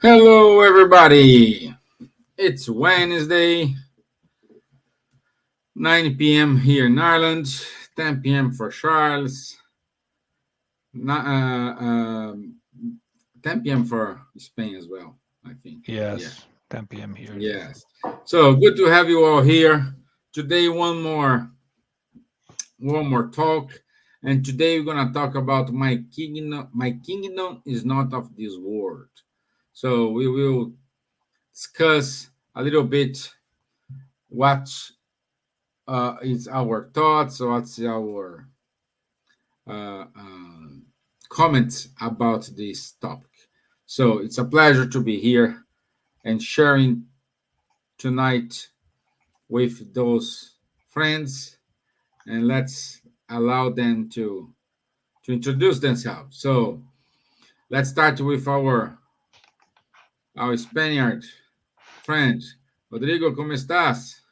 Hello, everybody. It's Wednesday, 9 p.m. here in Ireland, 10 p.m. for Charles, 10 p.m. for Spain as well, I think. Yeah, Yes, 10 p.m. here. yes. So good to have you all here. Today, one more talk. And today we're gonna talk about my kingdom. My kingdom is not of this world. So we will discuss a little bit what it's our thoughts, what's our uh, um, comments about this topic. So it's a pleasure to be here and sharing tonight with those friends, and let's allow them to introduce themselves. So let's start with our Spaniard friend. Rodrigo, ¿cómo estás?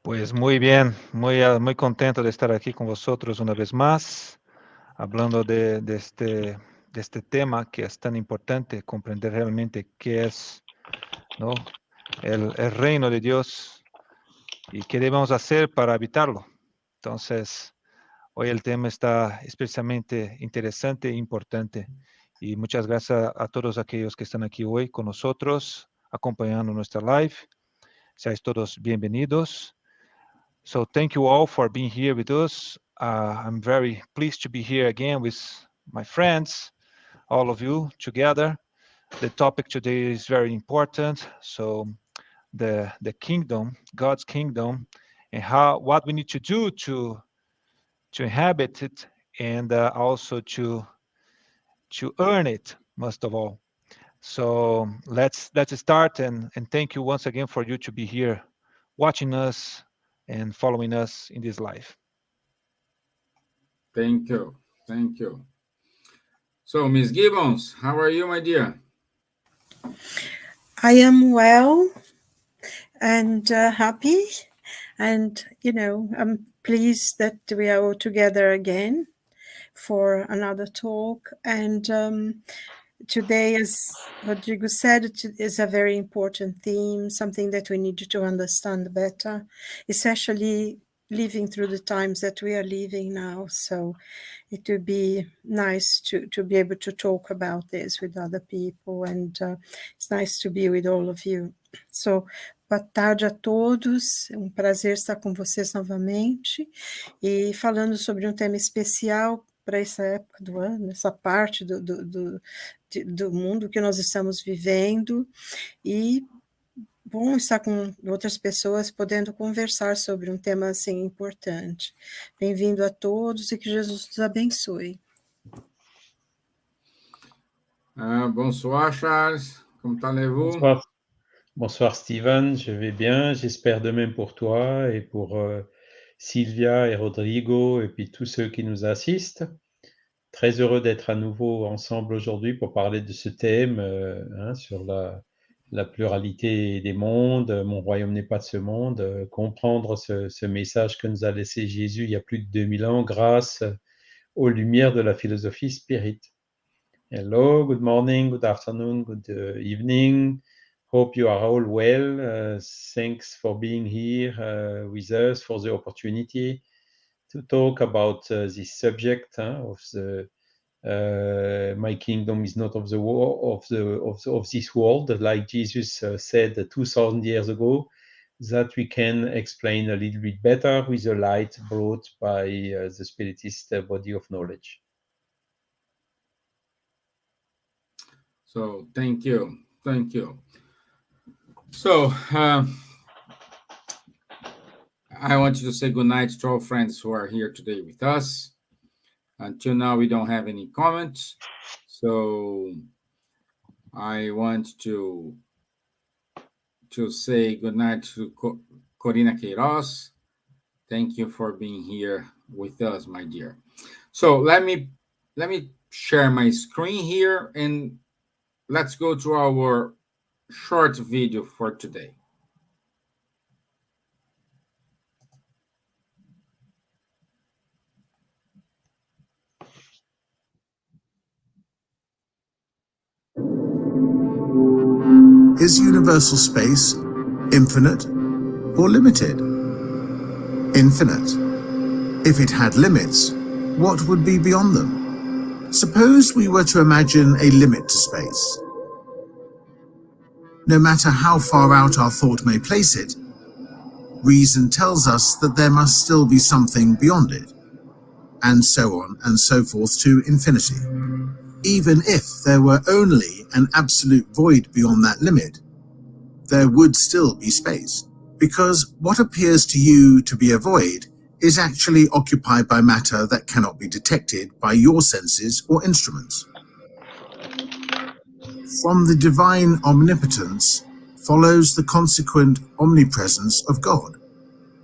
Pues muy bien, muy contento de estar aquí con vosotros una vez más, hablando de este tema que es tan importante, comprender realmente qué es, ¿no? el reino de Dios y qué debemos hacer para habitarlo. Entonces, hoy el tema está especialmente interesante e importante. Y muchas gracias a todos aquellos que están aquí hoy con nosotros, acompañando nuestra live. Seáis todos bienvenidos. So thank you all for being here with us. I'm very pleased to be here again with my friends, all of you together. The topic today is very important. So the kingdom, God's kingdom, and how what we need to do to inhabit it, and also to earn it most of all. So let's start, and thank you once again for you to be here watching us and following us in this life. Thank you. Thank you. So, Miss Gibbons, how are you, my dear? I am well and happy, and I'm pleased that we are all together again for another talk. And today, as Rodrigo said, it is a very important theme, something that we need to understand better, especially living through the times that we are living now. So it would be nice to be able to talk about this with other people, and it's nice to be with all of you. So, boa tarde a todos, é um prazer estar com vocês novamente e falando sobre um tema especial para essa época do ano, essa parte do mundo que nós estamos vivendo, e bom estar com outras pessoas podendo conversar sobre um tema assim importante. Bem-vindo a todos e que Jesus nos abençoe. Bonsoir, Charles. Comment allez-vous? Bonsoir. Bonsoir Stevan, je vais bien, j'espère de même pour toi et pour Silvia et Rodrigo et puis tous ceux qui nous assistent. Très heureux d'être à nouveau ensemble aujourd'hui pour parler de ce thème sur la pluralité des mondes, mon royaume n'est pas de ce monde, comprendre ce message que nous a laissé Jésus il y a plus de 2000 ans grâce aux lumières de la philosophie spirit. Hello, good morning, good afternoon, good evening. Hope you are all well. Thanks for being here with us, for the opportunity to talk about this subject of the my kingdom is not of the of this world, like Jesus said 2000 years ago, that we can explain a little bit better with the light brought by the Spiritist body of knowledge. So, thank you. Thank you. So, I want you to say good night to all friends who are here today with us. Until now, we don't have any comments. So, I want to say good night to Corina Queiroz. Thank you for being here with us, my dear. So let me share my screen here and let's go to our short video for today. Is universal space infinite or limited? Infinite. If it had limits, what would be beyond them? Suppose we were to imagine a limit to space. No matter how far out our thought may place it, reason tells us that there must still be something beyond it, and so on and so forth to infinity. Even if there were only an absolute void beyond that limit, there would still be space, because what appears to you to be a void is actually occupied by matter that cannot be detected by your senses or instruments. From the divine omnipotence follows the consequent omnipresence of God,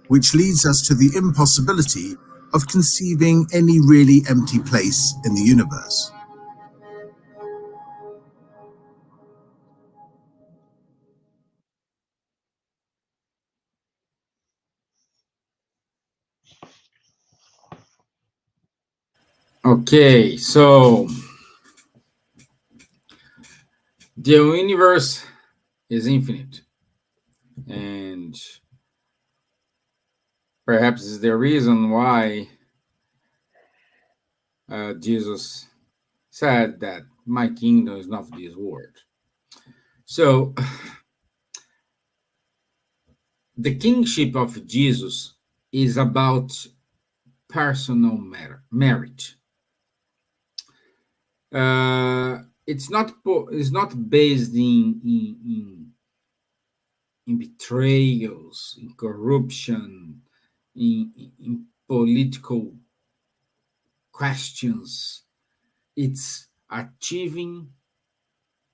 which leads us to the impossibility of conceiving any really empty place in the universe. Okay, so the universe is infinite, and perhaps is the reason why Jesus said that my kingdom is not of this world. So the kingship of Jesus is about personal merit. It's not based in betrayals, in corruption, in political questions. It's achieving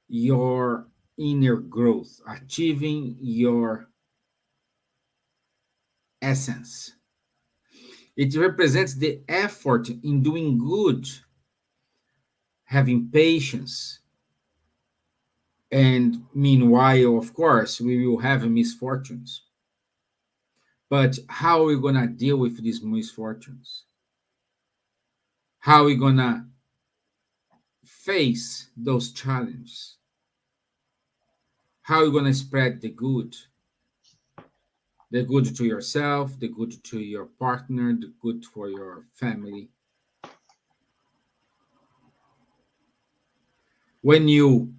your inner growth, achieving your essence. It represents the effort in doing good, having patience. And meanwhile, of course, we will have misfortunes. But how are we going to deal with these misfortunes? How are we going to face those challenges? How are you going to spread the good? The good to yourself, the good to your partner, the good for your family. When you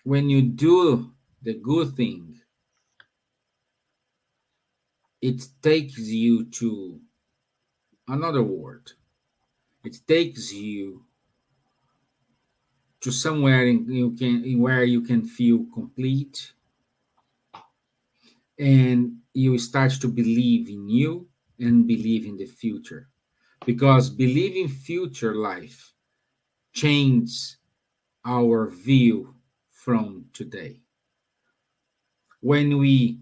do the good thing, it takes you to another world. It takes you to somewhere where you can feel complete, and you start to believe in you and believe in the future, because believing future life changes our view from today. When we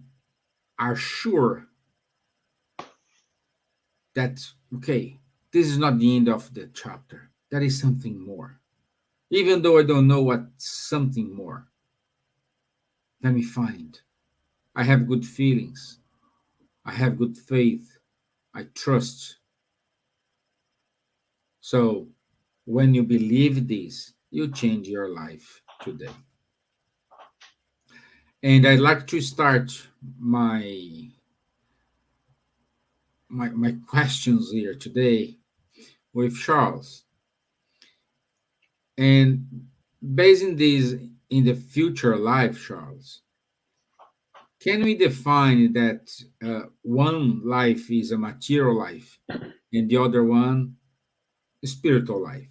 are sure that, okay, this is not the end of the chapter, there is something more, even though I don't know what something more, let me find. I have good feelings, I have good faith, I trust. So when you believe this, you change your life today. And I'd like to start my questions here today with Charles. And basing this in the future life, Charles, can we define that one life is a material life and the other one a spiritual life?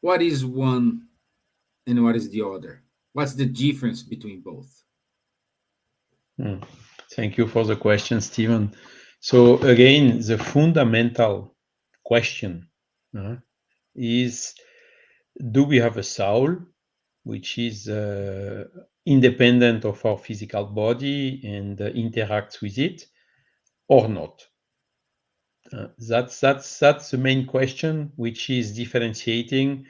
What is one and what is the other? What's the difference between both? Thank you for the question, Stevan. So again, the fundamental question is, do we have a soul which is independent of our physical body and interacts with it, or not? That's the main question, which is differentiating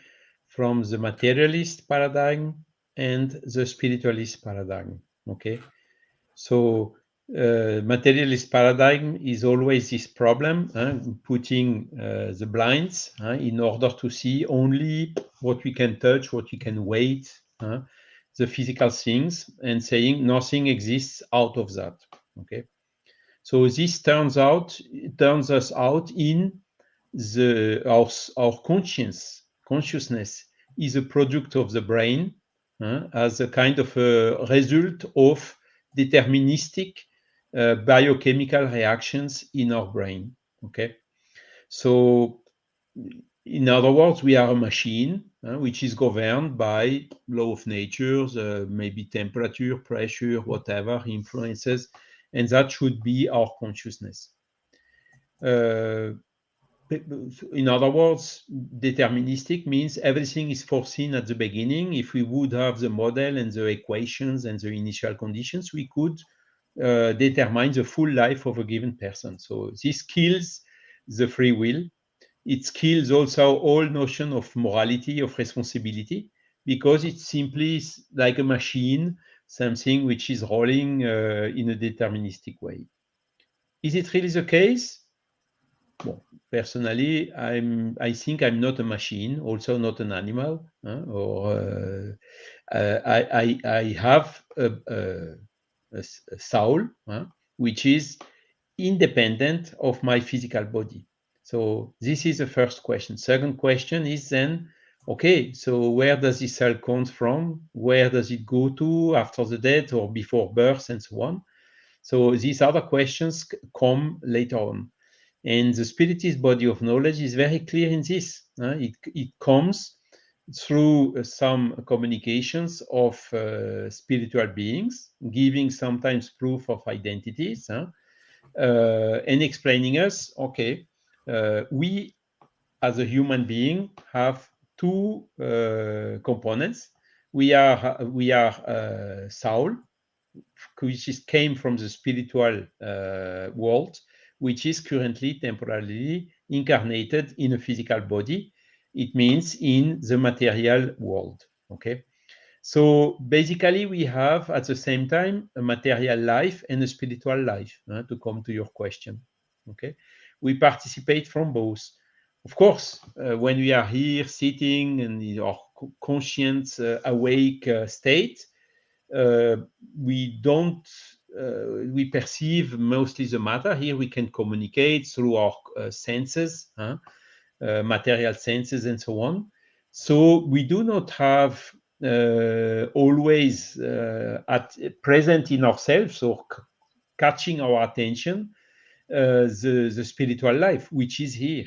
from the materialist paradigm and the spiritualist paradigm. Okay, so materialist paradigm is always this problem, putting the blinds in order to see only what we can touch, what we can weight. the physical things and saying nothing exists out of that. Okay, so this turns us out in our consciousness is a product of the brain as a kind of a result of deterministic biochemical reactions in our brain. Okay, so in other words, we are a machine which is governed by law of nature, maybe temperature, pressure, whatever influences, and that should be our consciousness. In other words, deterministic means everything is foreseen at the beginning. If we would have the model and the equations and the initial conditions, we could determine the full life of a given person. So this kills the free will. It kills also all notion of morality, of responsibility, because it's simply like a machine, something which is rolling in a deterministic way. Is it really the case? Well, personally, I think I'm not a machine, also not an animal, I have a soul, which is independent of my physical body. So this is the first question. Second question is then, okay, so where does this cell come from? Where does it go to after the death or before birth and so on? So these other questions come later on. And the Spiritist body of knowledge is very clear in this. It comes through some communications of spiritual beings, giving sometimes proof of identities, and explaining us, okay, we as a human being have two components. We are soul, which came from the spiritual world, which is currently temporarily incarnated in a physical body. It means in the material world. Okay, so basically we have at the same time a material life and a spiritual life, to come to your question. Okay, we participate from both. Of course, when we are here sitting in our conscious awake state, we perceive mostly the matter. Here we can communicate through our senses, material senses and so on. So we do not have always present in ourselves or catching our attention the spiritual life, which is here.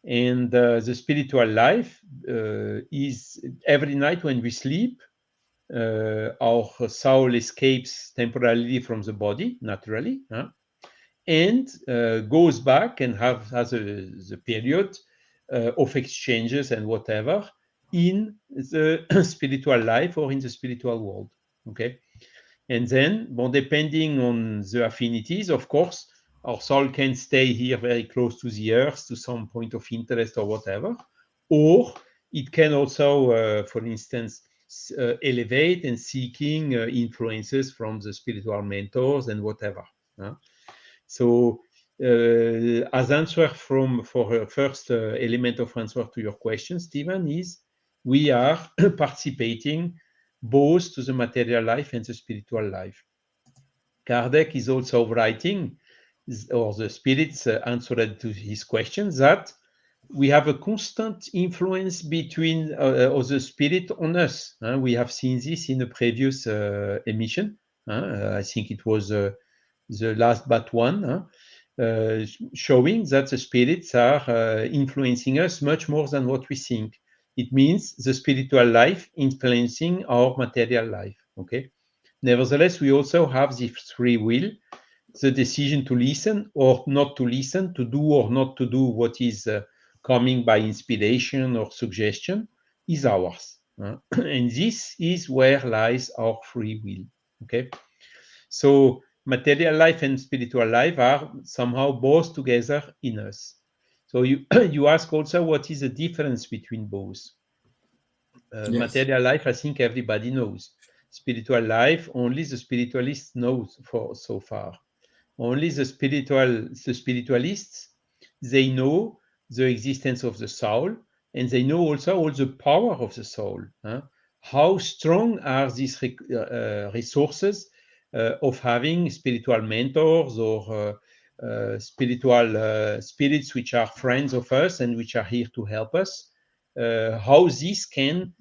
And the spiritual life is every night when we sleep, our soul escapes temporarily from the body, naturally, and goes back and has the period of exchanges and whatever in the spiritual life or in the spiritual world. Okay, and then, depending on the affinities, of course, our soul can stay here very close to the earth, to some point of interest or whatever, or it can also, for instance, elevate and seeking influences from the spiritual mentors and whatever. So, as answer for her first element of answer to your question, Stevan, is we are participating both to the material life and the spiritual life. Kardec is also writing, or the spirits answered to his question, that we have a constant influence between the spirit on us. We have seen this in a previous emission. I think it was the last but one, showing that the spirits are influencing us much more than what we think. It means the spiritual life influencing our material life. Okay. Nevertheless, we also have the free will, the decision to listen or not to listen, to do or not to do what is coming by inspiration or suggestion is ours. And this is where lies our free will. Okay. So material life and spiritual life are somehow both together in us. So you ask also what is the difference between both. Yes. Material life, I think everybody knows. Spiritual life, only the spiritualist knows for so far. Only the spiritualists, they know the existence of the soul, and they know also all the power of the soul. how strong are these resources of having spiritual mentors or spiritual spirits which are friends of us and which are here to help us, how this can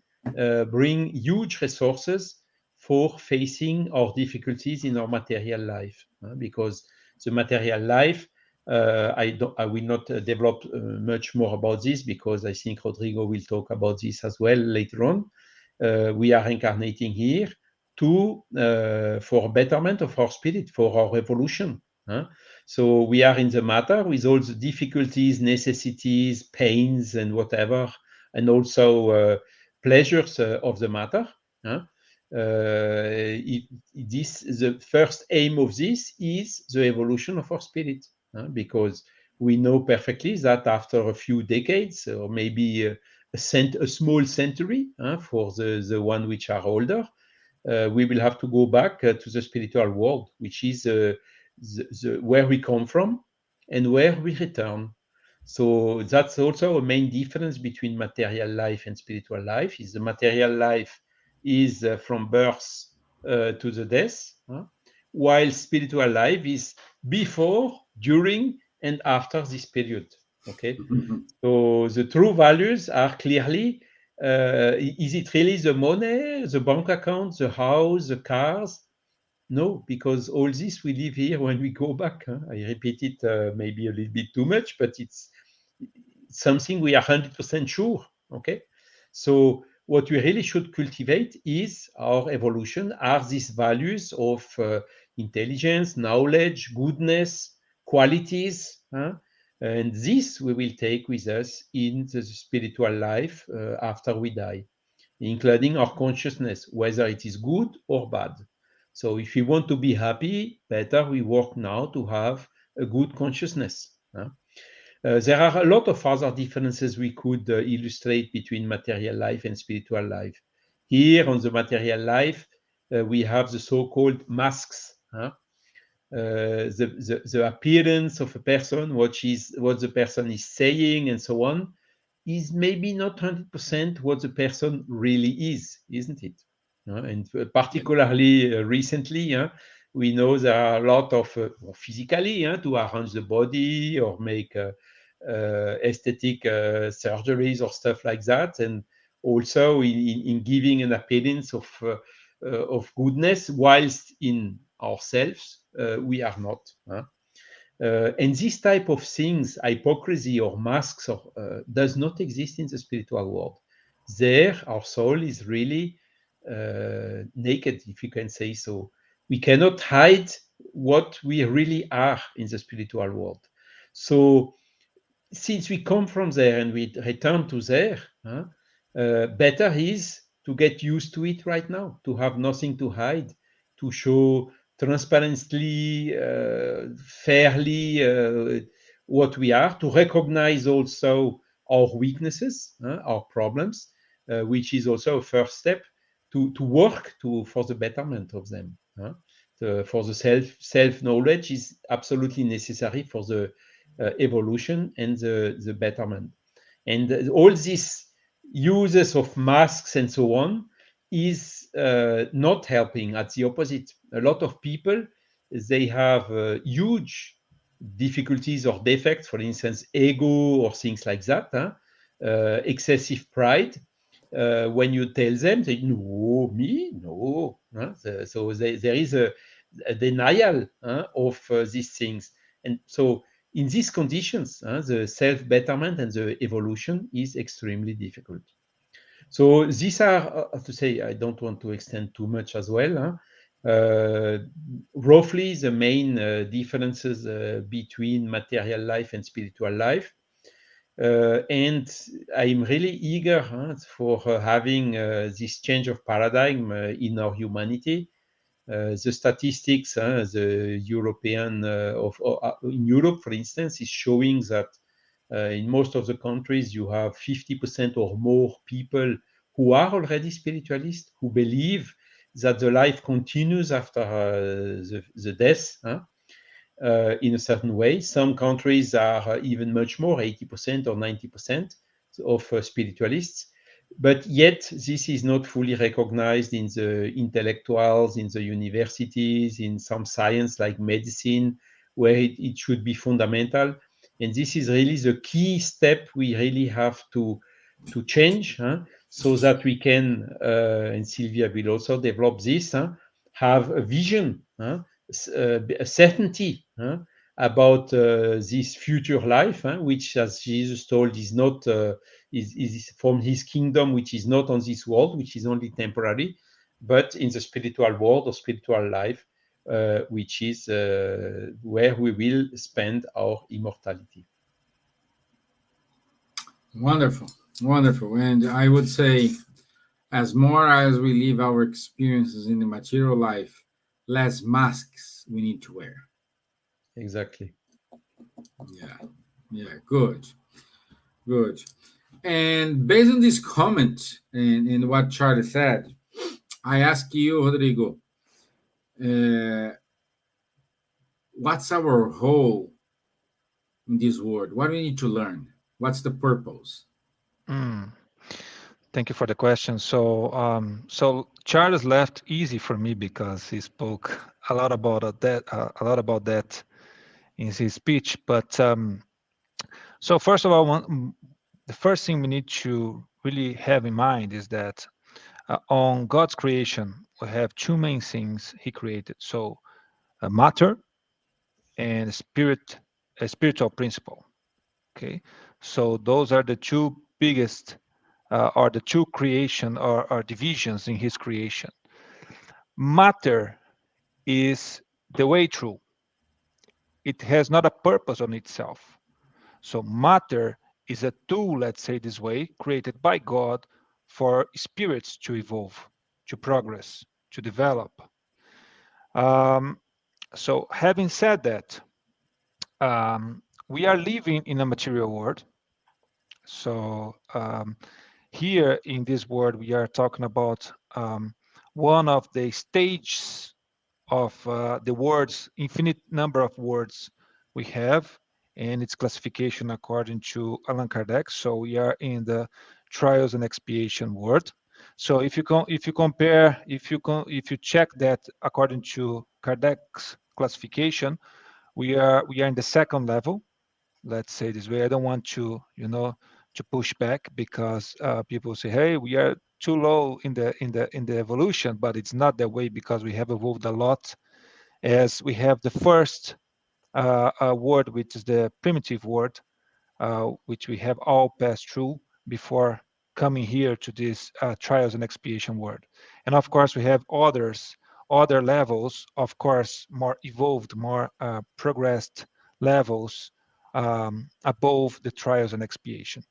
bring huge resources for facing our difficulties in our material life, because the material life, I will not develop much more about this, because I think Rodrigo will talk about this as well later on. We are incarnating here for betterment of our spirit, for our evolution. So we are in the matter with all the difficulties, necessities, pains, and whatever, and also pleasures of the matter. The first aim of this is the evolution of our spirit, because we know perfectly that after a few decades, or maybe a small century for the one which are older, we will have to go back to the spiritual world, which is where we come from and where we return. So that's also a main difference between material life and spiritual life. Is the material life is from birth to the death, while spiritual life is before, during, and after this period. Okay, so the true values are clearly: is it really the money, the bank account, the house, the cars? No, because all this we live here when we go back. I repeat it maybe a little bit too much, but it's something we are 100% sure. Okay, so what we really should cultivate is our evolution, are these values of intelligence, knowledge, goodness, qualities, and this we will take with us in the spiritual life after we die, including our consciousness, whether it is good or bad. So if we want to be happy, better we work now to have a good consciousness. There are a lot of other differences we could illustrate between material life and spiritual life. Here on the material life, we have the so-called masks. The appearance of a person, what the person is saying, and so on, is maybe not 100% what the person really is, isn't it? And particularly recently, we know there are a lot of physically to arrange the body or make aesthetic surgeries or stuff like that, and also in giving an appearance of goodness, whilst in ourselves we are not. And this type of things, hypocrisy or masks, does not exist in the spiritual world. There, our soul is really naked, if you can say so. We cannot hide what we really are in the spiritual world. So, since we come from there and we return to there, better is to get used to it right now, to have nothing to hide, to show transparently, fairly what we are, to recognize also our weaknesses, our problems, which is also a first step to work for the betterment of them. For the self-knowledge is absolutely necessary for the evolution and the betterment. And all these uses of masks and so on is not helping. At the opposite, a lot of people, they have huge difficulties or defects, for instance, ego or things like that, excessive pride. When you tell them, they no, me, no. So there is a denial of these things. And so in these conditions, the self-betterment and the evolution is extremely difficult. So these are, to say, I don't want to extend too much as well. Roughly the main differences between material life and spiritual life. And I'm really eager for having this change of paradigm in our humanity. The statistics, the European in Europe, for instance, is showing that in most of the countries you have 50% or more people who are already spiritualists, who believe that the life continues after the death in a certain way. Some countries are even much more, 80% or 90% of spiritualists. but yet this is not fully recognized in the intellectuals, in the universities, in some science like medicine, where it should be fundamental. And this is really the key step we really have to change, so that we can, and Silvia will also develop this, have a vision, a certainty about this future life, which, as Jesus told, is not is from his kingdom, which is not on this world, which is only temporary, but in the spiritual world or spiritual life, which is where we will spend our immortality. Wonderful, wonderful. And I would say, as more as we live our experiences in the material life, less masks we need to wear. Exactly. Yeah, good, good. And based on this comment and what Charlie said, I ask you, Rodrigo, what's our role in this world? What do we need to learn? What's the purpose? Thank you for the question. So Charles left easy for me because he spoke a lot about that in his speech. But so first of all, the first thing we need to really have in mind is that on God's creation, we have two main things He created. So matter and a spiritual principle. Okay, so those are the two biggest or the two creation or divisions in His creation. Matter is the way through. It has not a purpose on itself. So matter is a tool, let's say this way, created by God for spirits to evolve, to progress, to develop. So having said that, we are living in a material world. So here in this world, we are talking about one of the stages of the words, infinite number of words we have, and its classification according to Allan Kardec. So we are in the trials and expiation world. So if you check that according to Kardec's classification, we are in the second level. Let's say this way. I don't want to to push back because people say, hey, we are too low in the evolution, but it's not that way because we have evolved a lot. As we have the first word, which is the primitive word, which we have all passed through before coming here to this trials and expiation word. And of course, we have other levels, of course, more evolved, more progressed levels above the trials and expiation.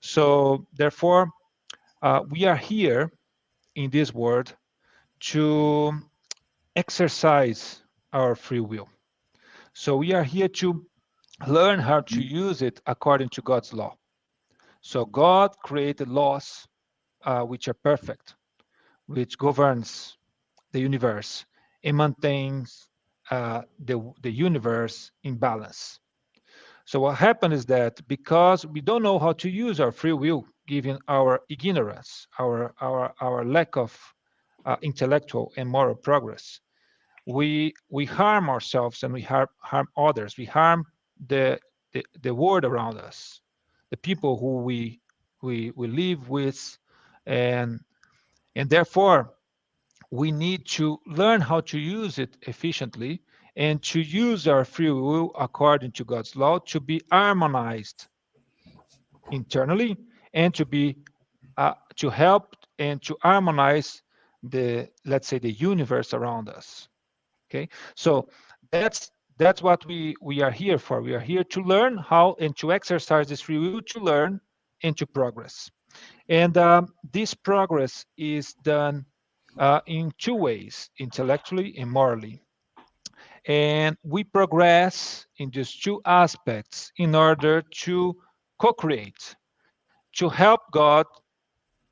So therefore, we are here in this world to exercise our free will. So we are here to learn how to use it according to God's law. So God created laws which are perfect, which governs the universe and maintains the universe in balance. So what happened is that because we don't know how to use our free will, given our ignorance, our lack of intellectual and moral progress, we harm ourselves and we harm others. We harm the world around us, the people who we live with, and therefore we need to learn how to use it efficiently and to use our free will according to God's law to be harmonized internally and to be to help and to harmonize let's say the universe around us. Okay, so that's what we are here for. We are here to learn how and to exercise this free will to learn and to progress. And this progress is done in two ways, intellectually and morally. And we progress in these two aspects in order to co-create, to help God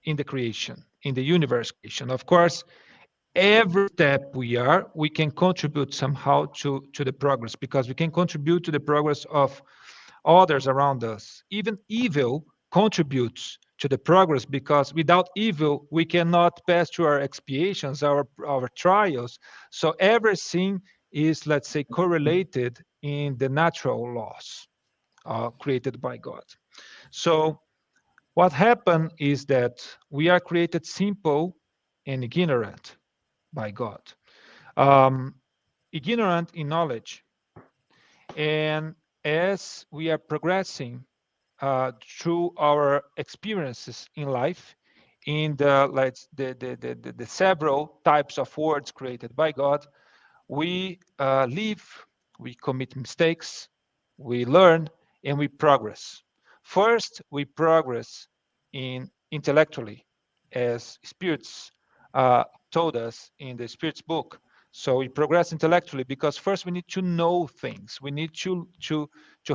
in the creation, in the universe creation. Of course, every step we can contribute somehow to the progress, because we can contribute to the progress of others around us. Even evil contributes to the progress, because without evil, we cannot pass through our expiations, our trials. So everything is, let's say, correlated in the natural laws created by God. So what happened is that we are created simple and ignorant by God. Ignorant in knowledge. And as we are progressing through our experiences in life, in the several types of words created by God, we live, we commit mistakes, we learn, and we progress. First, we progress intellectually, as spirits told us in the Spirit's book. So we progress intellectually because first we need to know things. We need to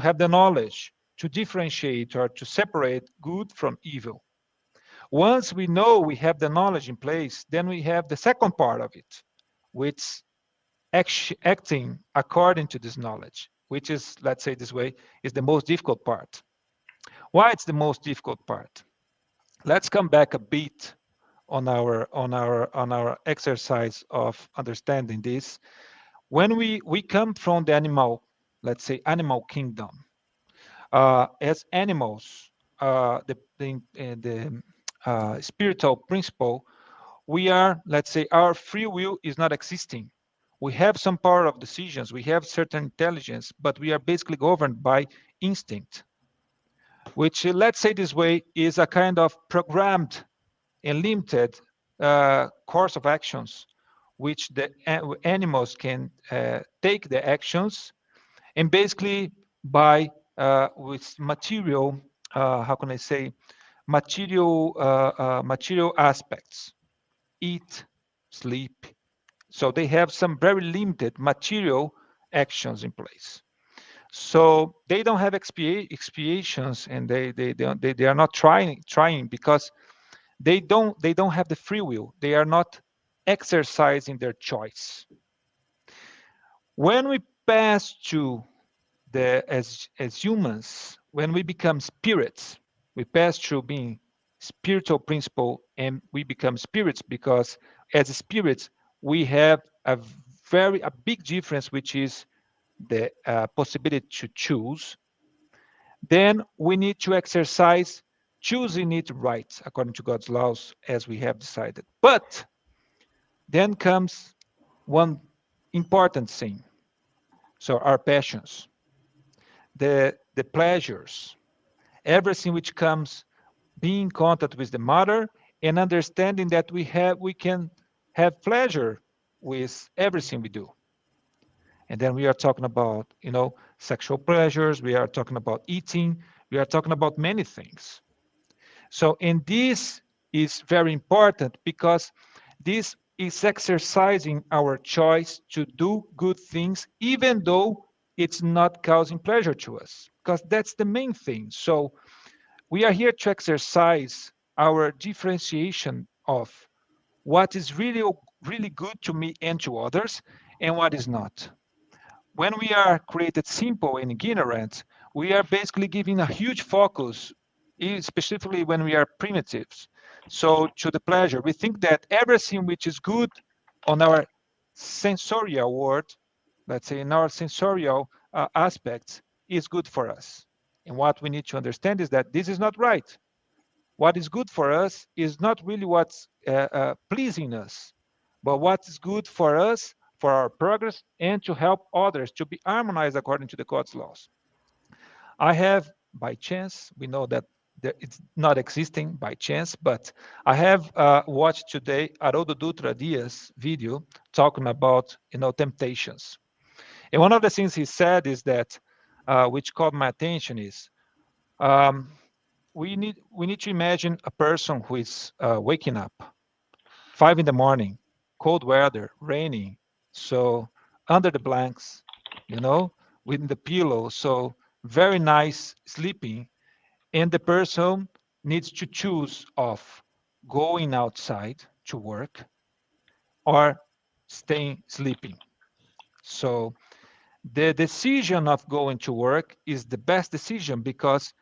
have the knowledge to differentiate or to separate good from evil. Once we know we have the knowledge in place, then we have the second part of it, which acting according to this knowledge, which is, let's say this way, is the most difficult part. Why it's the most difficult part? Let's come back a bit on our exercise of understanding this. When we come from the animal, let's say animal kingdom, as animals, the spiritual principle, we are, let's say, our free will is not existing. We have some power of decisions, we have certain intelligence, but we are basically governed by instinct, which, let's say this way, is a kind of programmed and limited course of actions, which the animals can take the actions, and basically by with material, how can I say, material aspects, eat, sleep. So they have some very limited material actions in place. So they don't have expiations, and they are not trying because they don't have the free will. They are not exercising their choice. When we pass to as humans, when we become spirits, we pass through being spiritual principle and we become spirits, because as spirits we have a big difference, which is the possibility to choose. Then we need to exercise choosing it right according to God's laws, as we have decided. But then comes one important thing. So our passions, the pleasures, everything which comes, being in contact with the mother and understanding that we can have pleasure with everything we do. And then we are talking about, sexual pleasures, we are talking about eating, we are talking about many things. So, and this is very important because this is exercising our choice to do good things, even though it's not causing pleasure to us, because that's the main thing. So we are here to exercise our differentiation of what is really, really good to me and to others, and what is not. When we are created simple and ignorant, we are basically giving a huge focus, specifically when we are primitives. So to the pleasure, we think that everything which is good on our sensorial world, let's say in our sensorial aspects, is good for us. And what we need to understand is that this is not right. What is good for us is not really what's pleasing us, but what is good for us, for our progress, and to help others to be harmonized according to the God's laws. I have, by chance, we know that it's not existing by chance, but I have watched today Haroldo Dutra Dias video talking about, temptations. And one of the things he said is that, which caught my attention, is we need to imagine a person who is waking up 5 in the morning, cold weather, raining, so under the blankets, with the pillow, so very nice sleeping, and the person needs to choose of going outside to work or staying sleeping. So the decision of going to work is the best decision because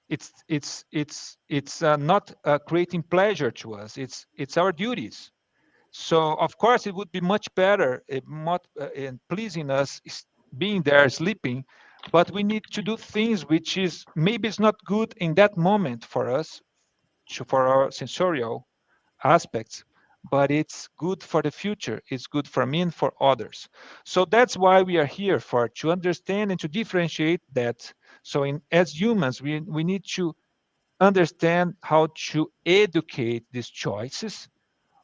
it's not creating pleasure to us. It's our duties. So of course it would be much better in pleasing us being there sleeping, but we need to do things which is maybe it's not good in that moment for us, for our sensorial aspects, but it's good for the future. It's good for me and for others. So that's why we are here for, to understand and to differentiate that. So as humans, we need to understand how to educate these choices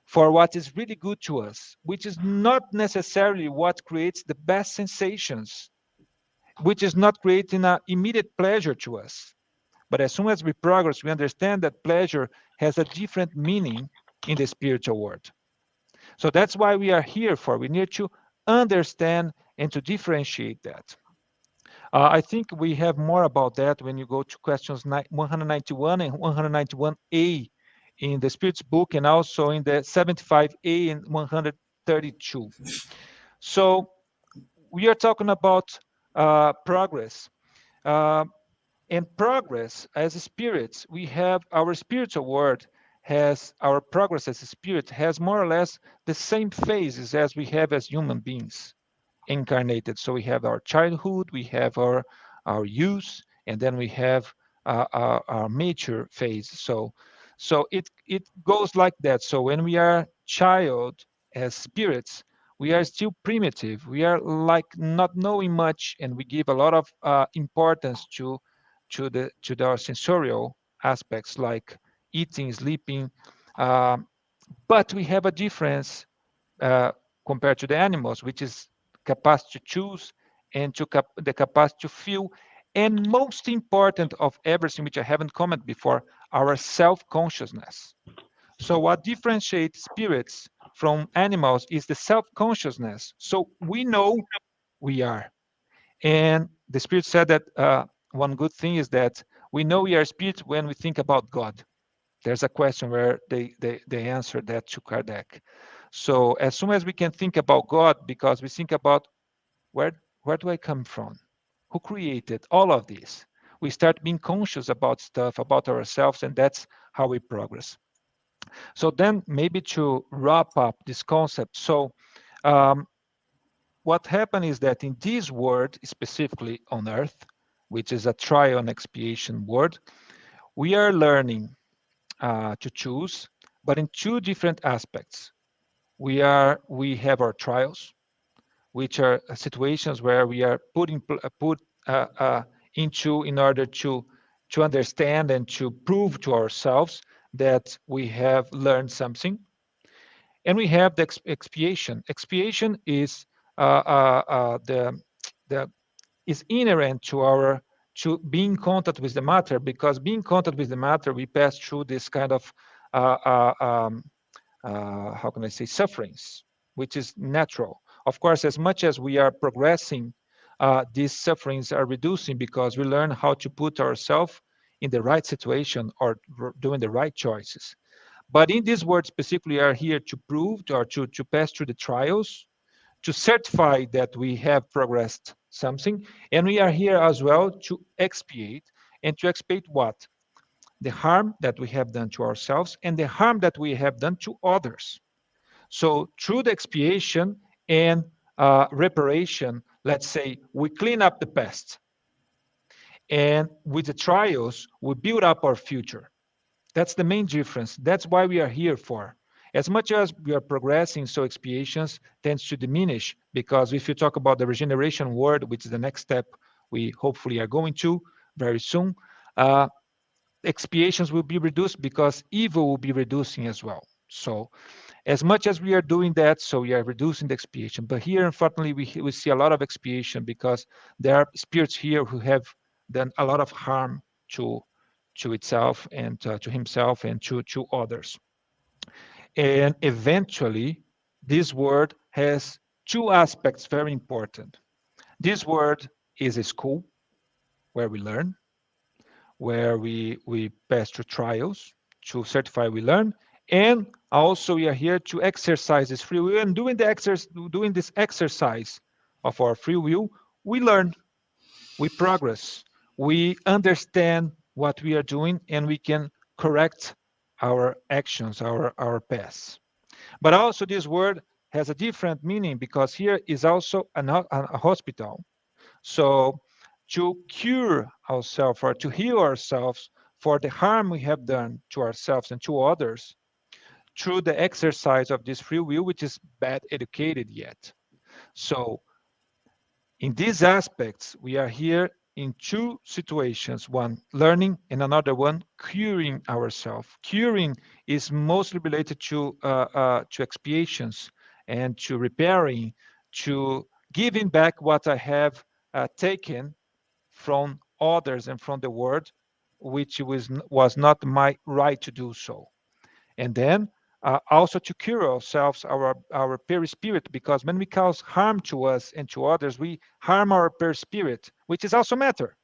for what is really good to us, which is not necessarily what creates the best sensations, which is not creating an immediate pleasure to us. But as soon as we progress, we understand that pleasure has a different meaning in the spiritual world. So that's why we are here for. We need to understand and to differentiate that. I think we have more about that when you go to questions 191 and 191a in the Spirit's book, and also in the 75a and 132. So we are talking about progress. And progress as spirits, we have our spiritual world has our progress as a spirit has more or less the same phases as we have as human beings incarnated. So we have our childhood, we have our youth, and then we have our mature phase. So it goes like that. So when we are child as spirits, we are still primitive. We are like not knowing much, and we give a lot of importance to our sensorial aspects like eating, sleeping. But we have a difference uh, compared to the animals, which is capacity to choose and the capacity to feel. And most important of everything, which I haven't commented before, our self-consciousness. So what differentiates spirits from animals is the self-consciousness. So we know we are. And the Spirit said that one good thing is that we know we are spirit when we think about God. There's a question where they answered that to Kardec. So as soon as we can think about God, because we think about where do I come from? Who created all of this? We start being conscious about stuff, about ourselves, and that's how we progress. So then maybe to wrap up this concept. So what happened is that in this world, specifically on Earth, which is a trial and expiation world, we are learning to choose, but in two different aspects. We have our trials, which are situations where we are put into in order to understand and to prove to ourselves that we have learned something. And we have the expiation. Expiation is the is inherent to being in contact with the matter, because being in contact with the matter, we pass through this kind of how can I say, sufferings, which is natural. Of course, as much as we are progressing, these sufferings are reducing because we learn how to put ourselves in the right situation or doing the right choices. But in this world specifically, we are here to prove or to pass through the trials, to certify that we have progressed something. And we are here as well to expiate. And to expiate what? The harm that we have done to ourselves and the harm that we have done to others. So through the expiation and reparation, let's say we clean up the past. And with the trials, we build up our future. That's the main difference. That's why we are here for. As much as we are progressing, so expiations tends to diminish, because if you talk about the regeneration word, which is the next step we hopefully are going to very soon, expiations will be reduced because evil will be reducing as well. So as much as we are doing that, so we are reducing the expiation. But here, unfortunately, we see a lot of expiation because there are spirits here who have done a lot of harm to itself and to himself and to others. And eventually, this word has two aspects very important. This word is a school where we learn, where we pass through trials to certify we learn, and also we are here to exercise this free will. And doing this exercise of our free will, we learn, we progress, we understand what we are doing, and we can correct our actions, our paths. But also this word has a different meaning, because here is also a hospital. So to cure ourselves or to heal ourselves for the harm we have done to ourselves and to others through the exercise of this free will, which is bad educated yet. So in these aspects, we are here in two situations, one learning and another one curing ourselves. Curing is mostly related to expiations and to repairing, to giving back what I have taken from others and from the world, which was not my right to do so. And then also to cure ourselves, our perispirit, because when we cause harm to us and to others, we harm our perispirit, which is also matter.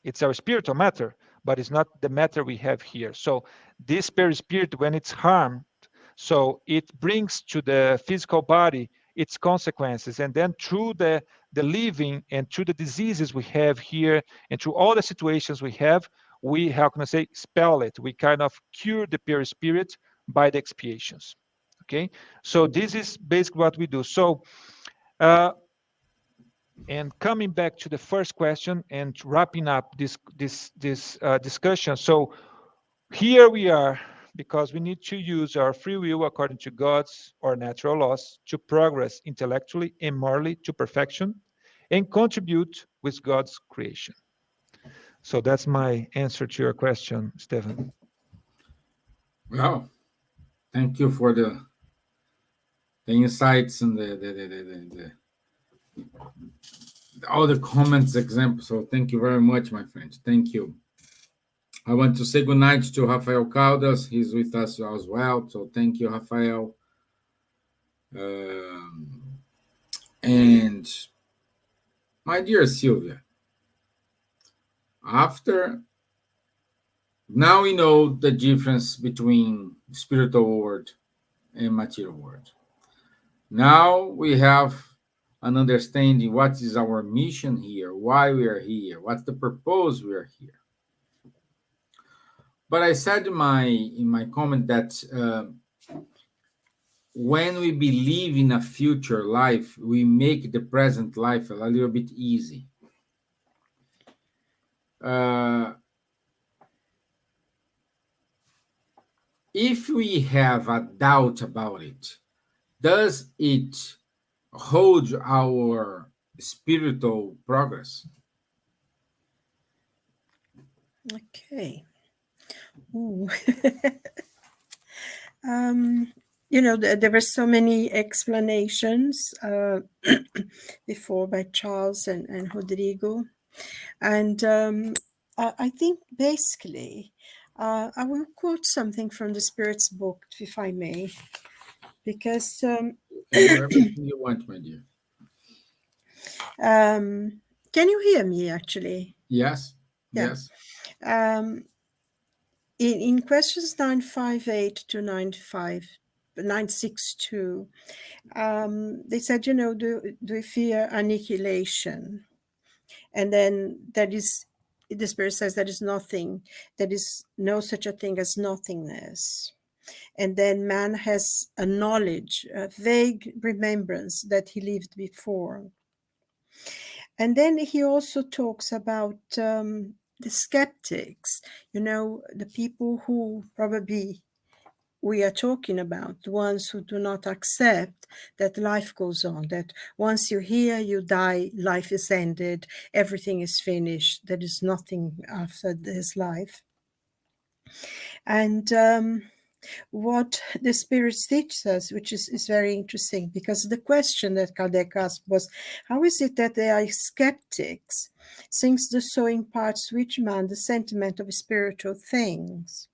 It's our spiritual matter, but it's not the matter we have here. So this perispirit, when it's harmed, so it brings to the physical body its consequences, and then through the living and through the diseases we have here and through all the situations we have, we, how can I say, spell it. We kind of cure the perispirit by the expiations. Okay, so this is basically what we do. So and coming back to the first question and wrapping up this discussion. So here we are, because we need to use our free will according to God's or natural laws to progress intellectually and morally to perfection and contribute with God's creation. So that's my answer to your question, Stevan. Well, thank you for the insights and all the comments, examples. So thank you very much, my friends. Thank you. I want to say good night to Rafael Caldas. He's with us as well. So thank you, Rafael. And my dear Silvia, now we know the difference between spiritual world and material world. Now we have an understanding what is our mission here, why we are here, what's the purpose we are here. But I said in my comment that when we believe in a future life, we make the present life a little bit easy. If we have a doubt about it, does it hold our spiritual progress? Okay. Ooh. There were so many explanations before by Charles and Rodrigo. And I think basically, I will quote something from the Spirit's book, if I may, because Everything you want, my dear. can you hear me actually? Yes. Yeah. Yes. In questions 958 to 962, they said, do we fear annihilation? And then the Spirit says there is nothing, there is no such a thing as nothingness. And then man has a knowledge, a vague remembrance that he lived before. And then he also talks about the skeptics, the people who probably we are talking about, the ones who do not accept that life goes on, that once you're here, you die, life is ended, everything is finished, there is nothing after this life. And what the Spirit teaches us, which is very interesting, because the question that Kardec asked was, how is it that they are skeptics, since the soul imparts to each man the sentiment of spiritual things?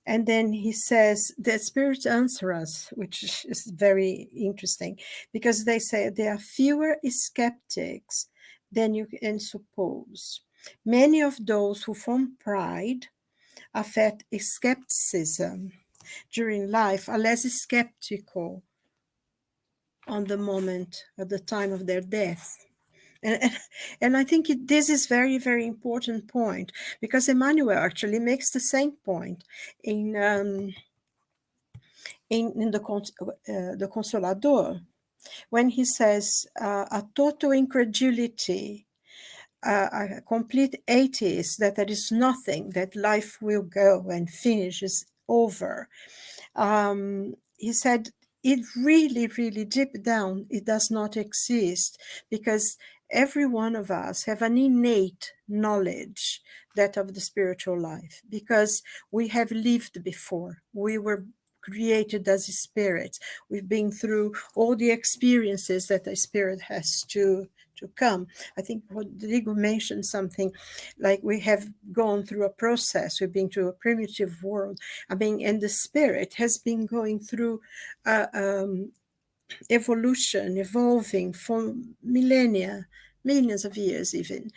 And then he says, the Spirit answer us, which is very interesting, because they say there are fewer skeptics than you can suppose. Many of those who from pride affect skepticism during life are less skeptical on the moment, at the time of their death. And I think this is very, very important point, because Emmanuel actually makes the same point in the Consolador, when he says a total incredulity, a complete atheist, that there is nothing, that life will go and finish, is over. He said it really, really deep down, it does not exist, because every one of us have an innate knowledge, that of the spiritual life, because we have lived before. We were created as spirits. We've been through all the experiences that a spirit has to come. I think Rodrigo mentioned something like we have gone through a process. We've been through a primitive world. I mean, and the spirit has been going through evolution, evolving for millennia, millions of years even.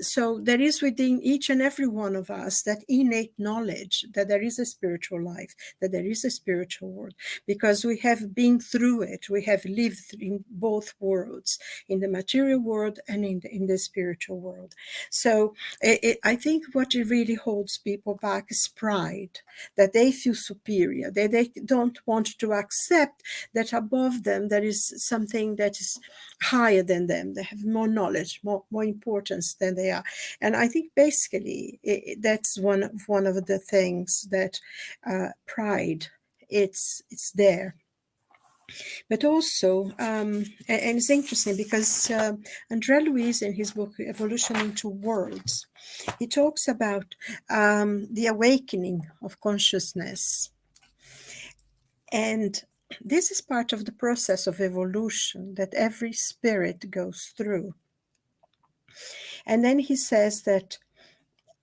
So there is within each and every one of us that innate knowledge that there is a spiritual life, that there is a spiritual world, because we have been through it. We have lived in both worlds, in the material world and in the spiritual world. So I think what it really holds people back is pride, that they feel superior, that they don't want to accept that above them there is something that is higher than them. They have more knowledge, more importance than they are. And I think basically that's one of the things that pride, it's there. But also, and it's interesting because André Luiz, in his book Evolution into Worlds, he talks about the awakening of consciousness. And this is part of the process of evolution that every spirit goes through. And then he says that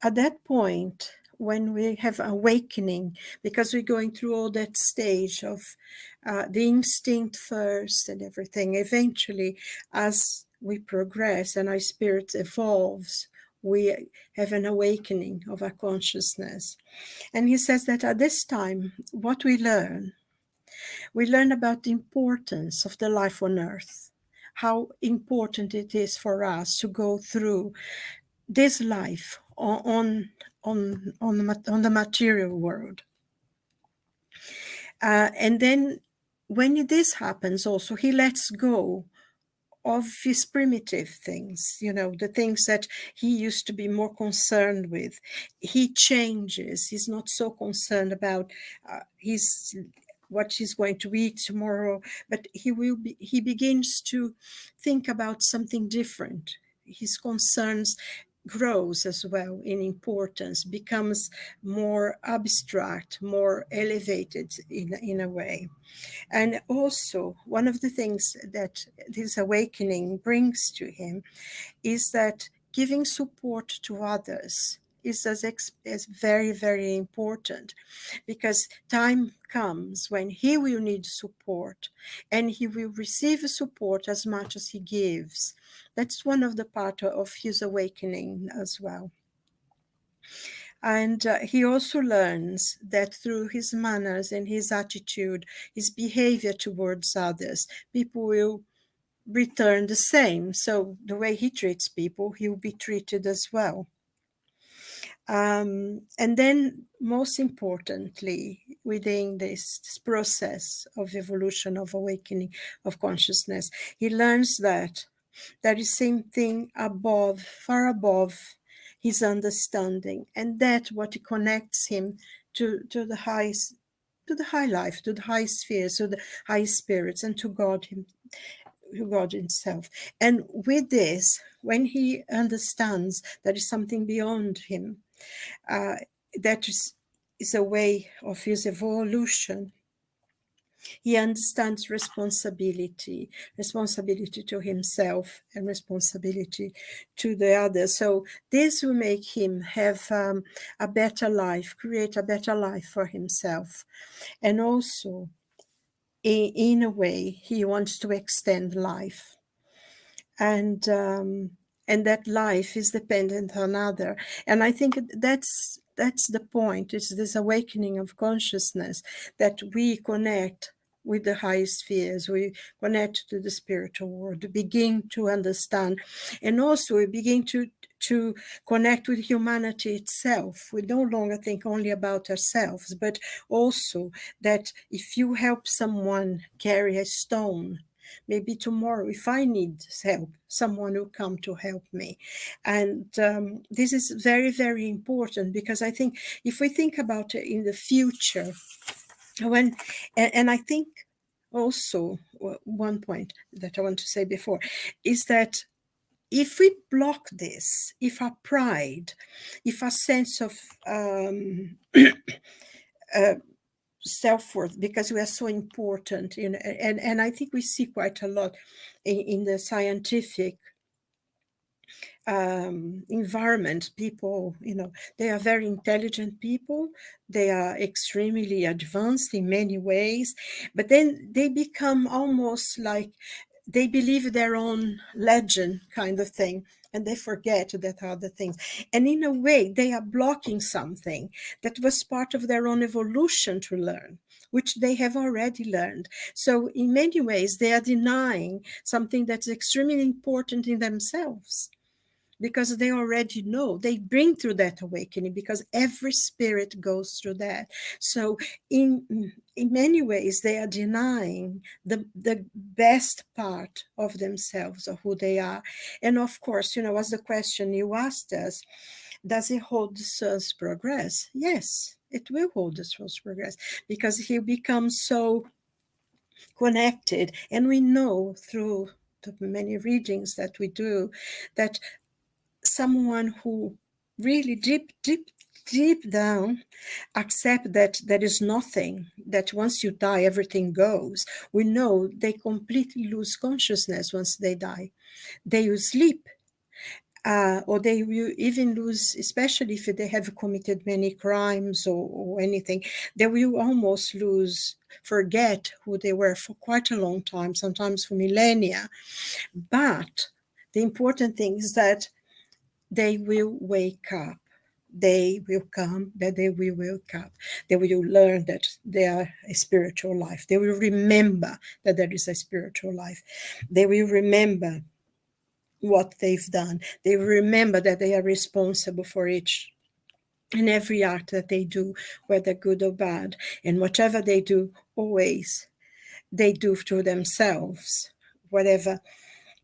at that point, when we have awakening, because we're going through all that stage of the instinct first and everything, eventually, as we progress and our spirit evolves, we have an awakening of our consciousness. And he says that at this time, what we learn about the importance of the life on earth, how important it is for us to go through this life on the material world. And then when this happens also, he lets go of his primitive things, the things that he used to be more concerned with. He changes. He's not so concerned about what he's going to eat tomorrow, but he begins to think about something different. His concerns grows as well in importance, becomes more abstract, more elevated in a way. And also, one of the things that this awakening brings to him is that giving support to others is very, very important, because time comes when he will need support, and he will receive support as much as he gives. That's one of the part of his awakening as well. And he also learns that through his manners and his attitude, his behavior towards others, people will return the same. So the way he treats people, he will be treated as well. And then, most importantly, within this process of evolution, of awakening of consciousness, he learns that there is something above, far above his understanding, and that what connects him to the highest, to the high life, to the high spheres, to the high spirits, and to God himself. And with this, when he understands there is something beyond him, that is a way of his evolution, he understands responsibility to himself and responsibility to the others. So this will make him have a better life, create a better life for himself. And also, in a way, he wants to extend life. And that life is dependent on other. And I think that's the point. It's this awakening of consciousness, that we connect with the high spheres, we connect to the spiritual world, we begin to understand, and also we begin to connect with humanity itself. We no longer think only about ourselves, but also that if you help someone carry a stone, maybe tomorrow, if I need help, someone will come to help me. And this is very, very important, because I think if we think about it in the future, and I think also one point that I want to say before is that if we block this, if our pride, if our sense of self-worth, because we are so important, and I think we see quite a lot in the scientific environment, people, they are very intelligent people, they are extremely advanced in many ways, but then they become almost like they believe their own legend kind of thing, and they forget that other things. And in a way, they are blocking something that was part of their own evolution to learn, which they have already learned. So in many ways, they are denying something that's extremely important in themselves, because they already know, they bring through that awakening, because every spirit goes through that. So in many ways, they are denying the best part of themselves, of who they are. And of course, as the question you asked us, does it hold the soul's progress? Yes, it will hold the soul's progress, because he becomes so connected. And we know through the many readings that we do that someone who really deep down accept that there is nothing, that once you die everything goes, we know they completely lose consciousness once they die. They will sleep, or they will even lose, especially if they have committed many crimes or anything, they will almost forget who they were for quite a long time, sometimes for millennia. But the important thing is that they will wake up. They will come, that they will wake up. They will learn that they are a spiritual life. They will remember that there is a spiritual life. They will remember what they've done. They will remember that they are responsible for each and every act that they do, whether good or bad. And whatever they do, always they do to themselves, whatever,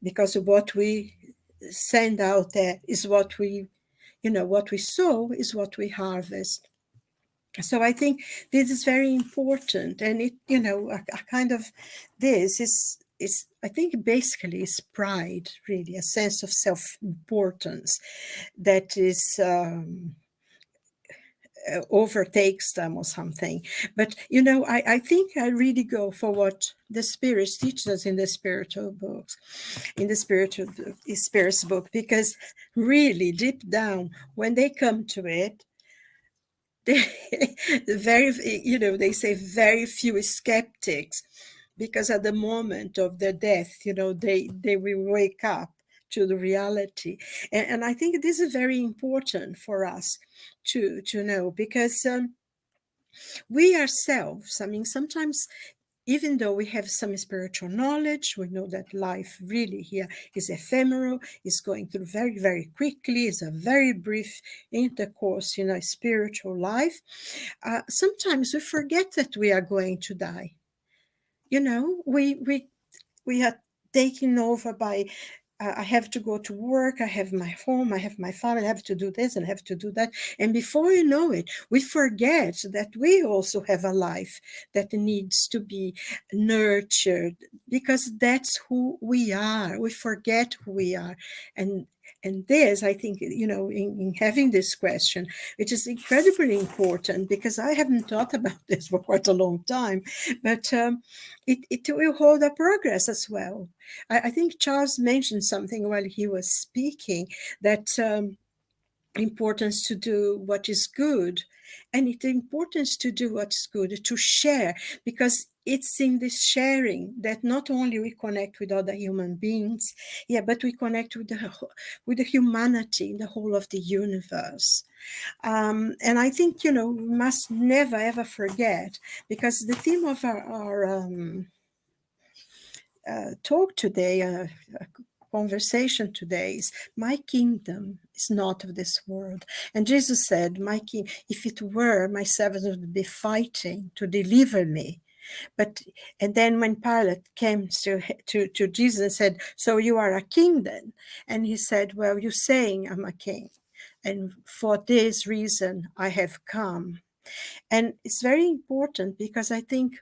because what we send out there is what we sow is what we harvest. So I think this is very important, and it, a kind of this is I think basically is pride, really, a sense of self-importance that is overtakes them or something. But I think I really go for what the spirits teach us in the spiritual books, in the spirits book, because really deep down, when they come to it, they they say very few skeptics, because at the moment of their death, they will wake up to the reality. And I think this is very important for us to know, because we ourselves, sometimes, even though we have some spiritual knowledge, we know that life really here is ephemeral, is going through very, very quickly, is a very brief intercourse in a spiritual life. Sometimes we forget that we are going to die. We are taken over by, I have to go to work, I have my home, I have my family, I have to do this and I have to do that. And before you know it, we forget that we also have a life that needs to be nurtured, because that's who we are. We forget who we are. And this, I think, in having this question, which is incredibly important, because I haven't thought about this for quite a long time, but it will hold a progress as well. I think Charles mentioned something while he was speaking, that importance to do what is good. And it's important to do what's good, to share, because it's in this sharing that not only we connect with other human beings, but we connect with the humanity, the whole of the universe. And I think, we must never ever forget, because the theme of our talk today, conversation today, is my kingdom is not of this world. And Jesus said, my king, if it were, my servants would be fighting to deliver me. And then when Pilate came to Jesus and said, so you are a king then? And he said, well, you're saying I'm a king, and for this reason I have come. And it's very important, because I think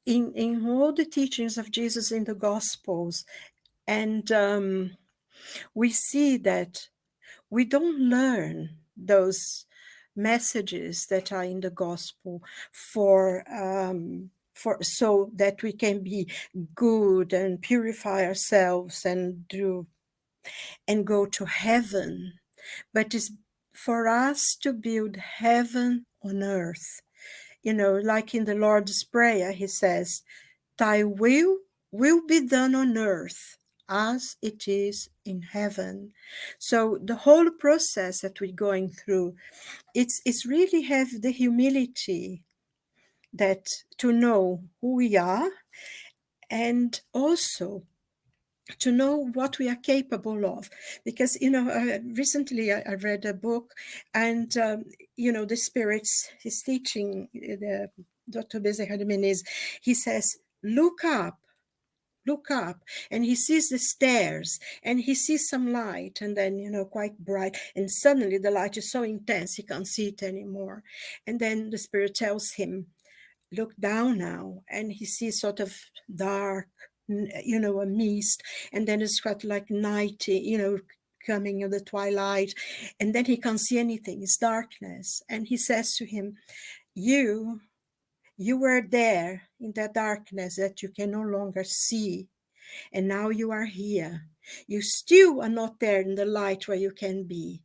in all the teachings of Jesus in the Gospels, and we see that we don't learn those messages that are in the Gospel for so that we can be good and purify ourselves and go to heaven, but it's for us to build heaven on earth. Like in the Lord's Prayer, he says, thy will be done on earth as it is in heaven. So the whole process that we're going through, it's really have the humility that to know who we are, and also to know what we are capable of. Because, recently I read a book, and, the spirits, his teaching, the Dr. Bezerra de Menezes, he says, look up, and he sees the stairs, and he sees some light, and then, quite bright, and suddenly the light is so intense he can't see it anymore. And then the spirit tells him, look down now, and he sees sort of dark, a mist, and then it's got like night, coming in the twilight, and then he can't see anything, it's darkness. And he says to him, you were there in that darkness that you can no longer see, and now you are here. You still are not there in the light where you can be,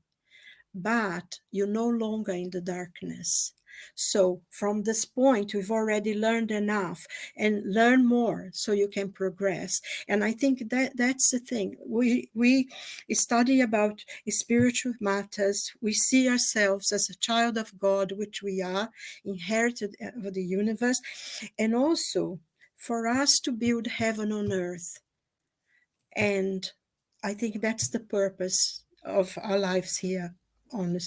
but you're no longer in the darkness. So from this point, we've already learned enough, and learn more so you can progress. And I think that's the thing. We study about spiritual matters. We see ourselves as a child of God, which we are, inherited of the universe, and also for us to build heaven on earth. And I think that's the purpose of our lives here on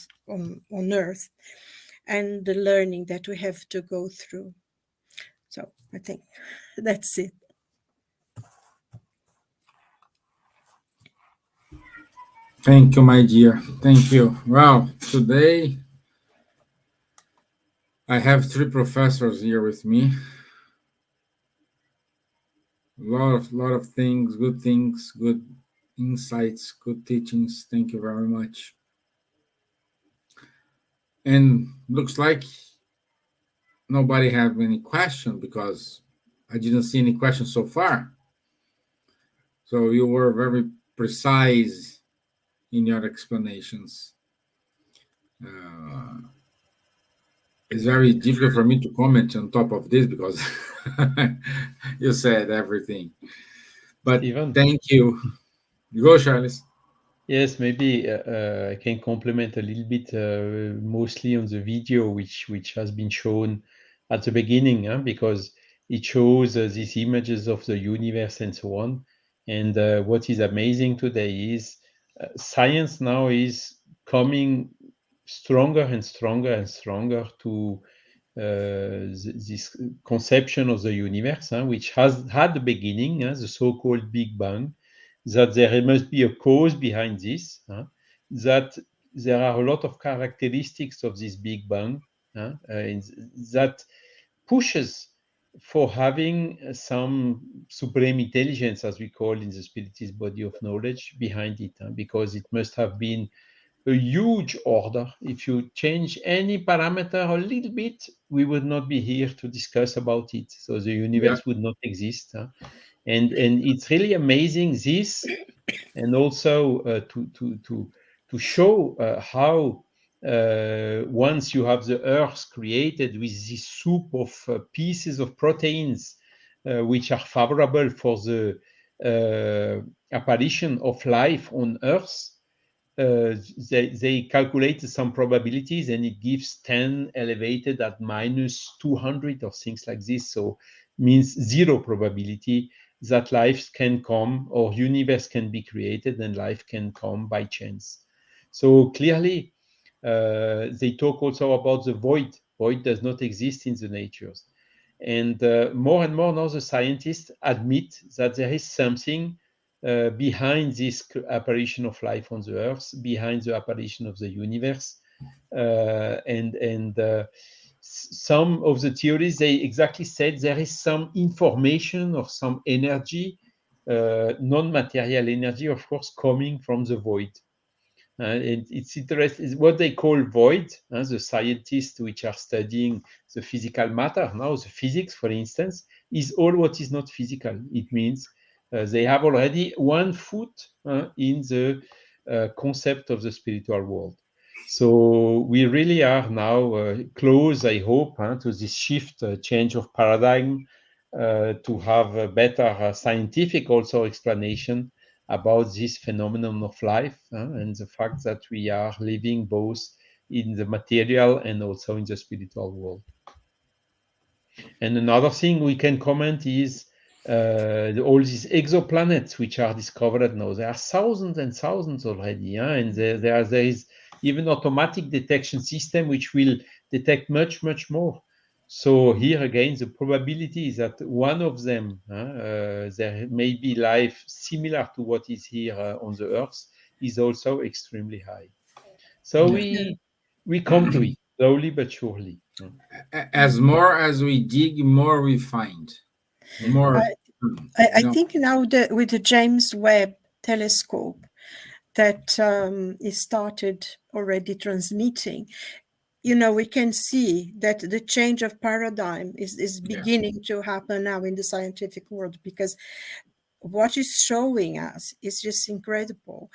earth, and the learning that we have to go through. So I think that's it. Thank you, my dear. Thank you. Well, today I have 3 professors here with me. A lot of things, good insights, good teachings. Thank you very much. And looks like nobody have any question, because I didn't see any questions so far. So you were very precise in your explanations. It's very difficult for me to comment on top of this, because you said everything. But Stevan? thank you. You go, Charles. Yes, maybe I can complement a little bit, mostly on the video which has been shown at the beginning, because it shows these images of the universe and so on. And what is amazing today is science now is coming stronger and stronger and stronger to this conception of the universe, which has had the beginning, the so-called Big Bang, that there must be a cause behind this, that there are a lot of characteristics of this Big Bang that pushes for having some supreme intelligence, as we call in the Spiritist body of knowledge, behind it, because it must have been a huge order. If you change any parameter a little bit, we would not be here to discuss about it. So the universe would not exist. And it's really amazing this, and also to show how once you have the Earth created with this soup of pieces of proteins which are favorable for the apparition of life on Earth, they calculate some probabilities, and it gives 10 elevated at minus 200 or things like this. So means zero probability that life can come or universe can be created and life can come by chance. So clearly, they talk also about the void. Void does not exist in the natures. And more now the scientists admit that there is something behind this apparition of life on the Earth, behind the apparition of the universe. Some of the theories, they exactly said there is some information or some energy, non-material energy, of course, coming from the void. And it's interesting, it's what they call void. The scientists which are studying the physical matter now, the physics, for instance, is all what is not physical. It means they have already 1 foot in the concept of the spiritual world. So we really are now close, I hope, to this shift, change of paradigm, to have a better scientific also explanation about this phenomenon of life and the fact that we are living both in the material and also in the spiritual world. And another thing we can comment is all these exoplanets which are discovered now. There are thousands and thousands already, and there is even automatic detection system which will detect much more. So here again, the probability is that one of them, there may be life similar to what is here on the Earth, is also extremely high. So we come to it slowly but surely. As more as we dig, more we find. More. I think now that with the James Webb telescope that is started already transmitting, we can see that the change of paradigm is beginning to happen now in the scientific world, because what is showing us is just incredible.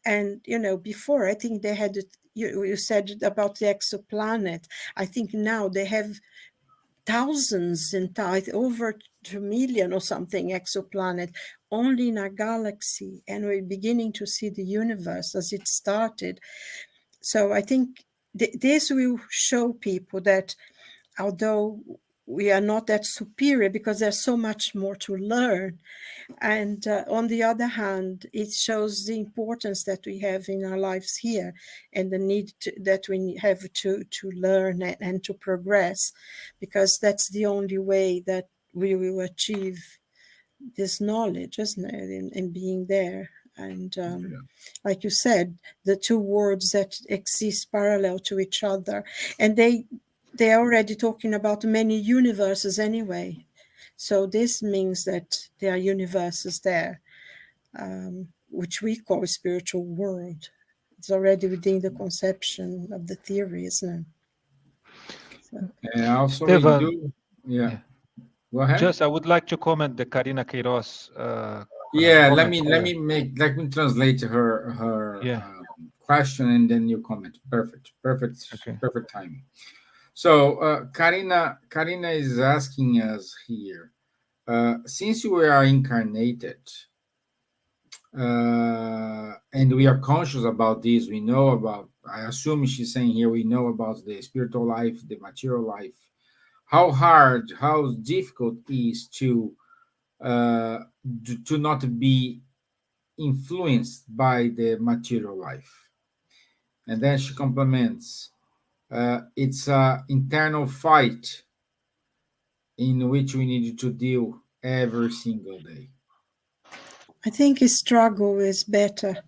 And, before, I think they had, you said about the exoplanet. I think now they have thousands and over 2 million or something exoplanet only in our galaxy. And we're beginning to see the universe as it started. So I think this will show people that although we are not that superior, because there's so much more to learn. And on the other hand, it shows the importance that we have in our lives here and the need that we have to learn and to progress, because that's the only way that we will achieve this knowledge, isn't it, in being there. And like you said, the two worlds that exist parallel to each other, and they're already talking about many universes anyway. So this means that there are universes there, which we call a spiritual world. It's already within the conception of the theory, isn't it? So. And also Stevan, Go ahead. Just I would like to comment the Karina Queiroz. Let me translate her question, and then you comment. Perfect timing. So Karina is asking us here, since we are incarnated and we are conscious about this, we know about, I assume she's saying here, we know about the spiritual life, the material life. How hard, how difficult it is to not be influenced by the material life. And then she complements, it's an internal fight in which we need to deal every single day. I think a struggle is better.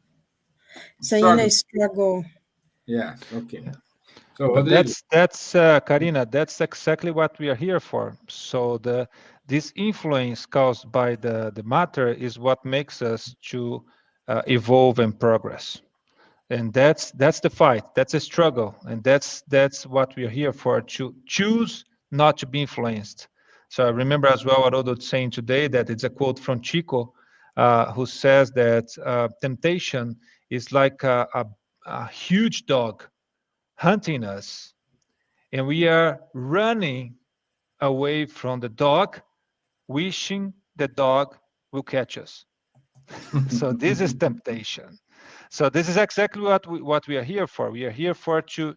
Saying a struggle. Yes, okay. So but that's Karina, that's exactly what we are here for. So this influence caused by the matter is what makes us to evolve and progress. And that's the fight, that's a struggle, and that's what we are here for, to choose not to be influenced. So I remember as well Haroldo saying today that it's a quote from Chico, who says that temptation is like a huge dog hunting us, and we are running away from the dog, wishing the dog will catch us. So this is temptation. So this is exactly what we are here for. We are here for to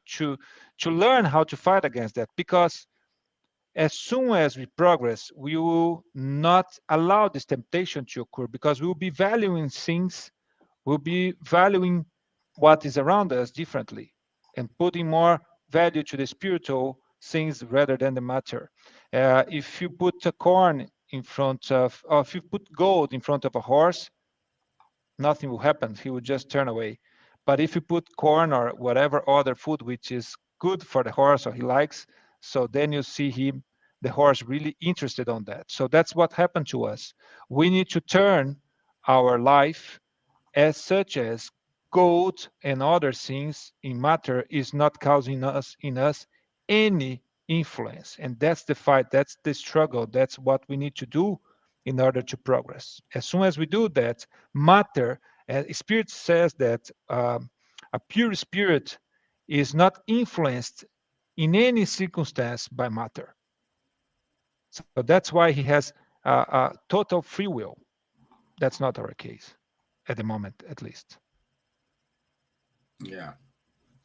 learn how to fight against that, because as soon as we progress, we will not allow this temptation to occur, because we will be valuing things, we'll be valuing what is around us differently, and putting more value to the spiritual things rather than the matter. If you put a corn in front of, or if you put gold in front of a horse, nothing will happen. He will just turn away. But if you put corn or whatever other food which is good for the horse or he likes, so then you see him, the horse, really interested on that. So that's what happened to us. We need to turn our life as such as gold and other things in matter is not causing us in us any influence. And that's the fight, that's the struggle, that's what we need to do in order to progress. As soon as we do that, matter, spirit says that a pure spirit is not influenced in any circumstance by matter. So that's why he has a total free will. That's not our case at the moment, at least. Yeah.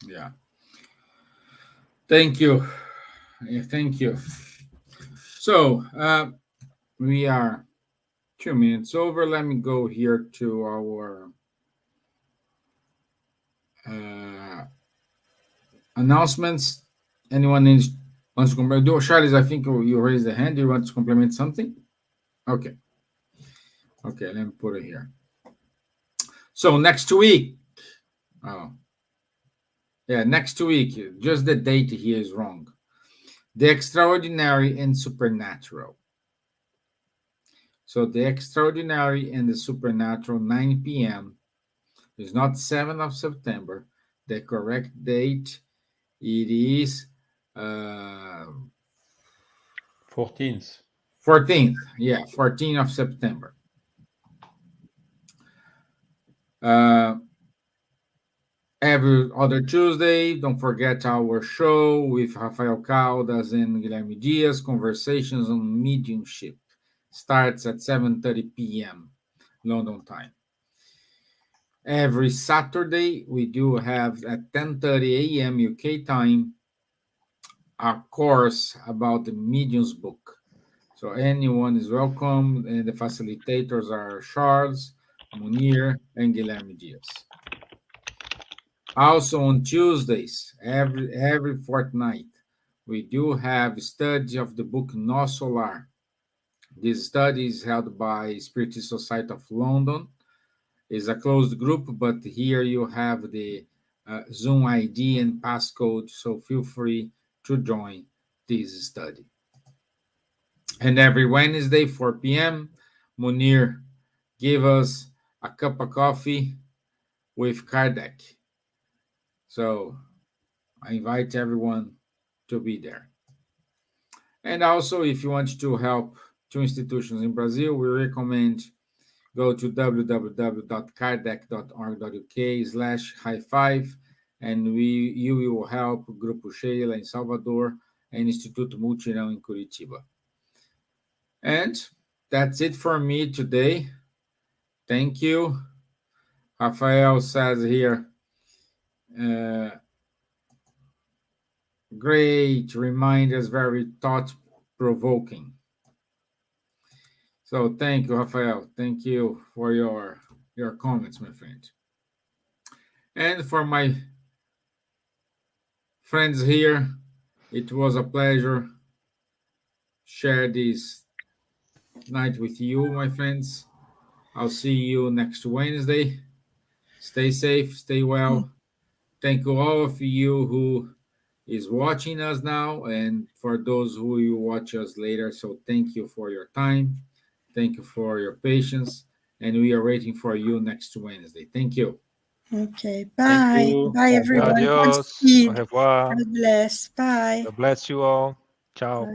Yeah. Thank you. Yeah, thank you. So we are 2 minutes over. Let me go here to our announcements. Anyone wants to complement? Charles, I think you raised the hand. Do you want to complement something? Okay. Okay, let me put it here. So next week. Oh. Yeah, next week. Just the date here is wrong. The extraordinary and supernatural. So the extraordinary and the supernatural, 9 p.m. It's not 7th of September. The correct date, it is 14th. 14th. Yeah, 14th of September. Every other Tuesday, don't forget our show with Rafael Caldas and Guilherme Dias, Conversations on Mediumship. Starts at 7:30 p.m. London time. Every Saturday, we do have at 10:30 a.m. UK time a course about the Medium's book. So anyone is welcome, and the facilitators are Charles, Munir, and Guilherme Dias. Also on Tuesdays, every fortnight, we do have study of the book No Solar. This study is held by Spiritist Society of London. It's a closed group, but here you have the Zoom ID and passcode, so feel free to join this study. And every Wednesday, 4 p.m., Munir give us a cup of coffee with Kardec. So I invite everyone to be there. And also, if you want to help two institutions in Brazil, we recommend go to www.kardec.org.uk/high5, and you will help Grupo Sheila in Salvador and Instituto Multirão in Curitiba. And that's it for me today. Thank you. Rafael says here, great reminders, very thought-provoking. So thank you, Rafael. Thank you for your comments, my friend. And for my friends here, it was a pleasure share this night with you, my friends. I'll see you next Wednesday. Stay safe, stay well. Thank you all of you who is watching us now, and for those who will watch us later. So thank you for your time. Thank you for your patience, and we are waiting for you next Wednesday. Thank you. Okay, bye. you. Bye, everyone. Adios. Au Godspeed. revoir. God bless. Bye. God bless you all. Ciao. Bye.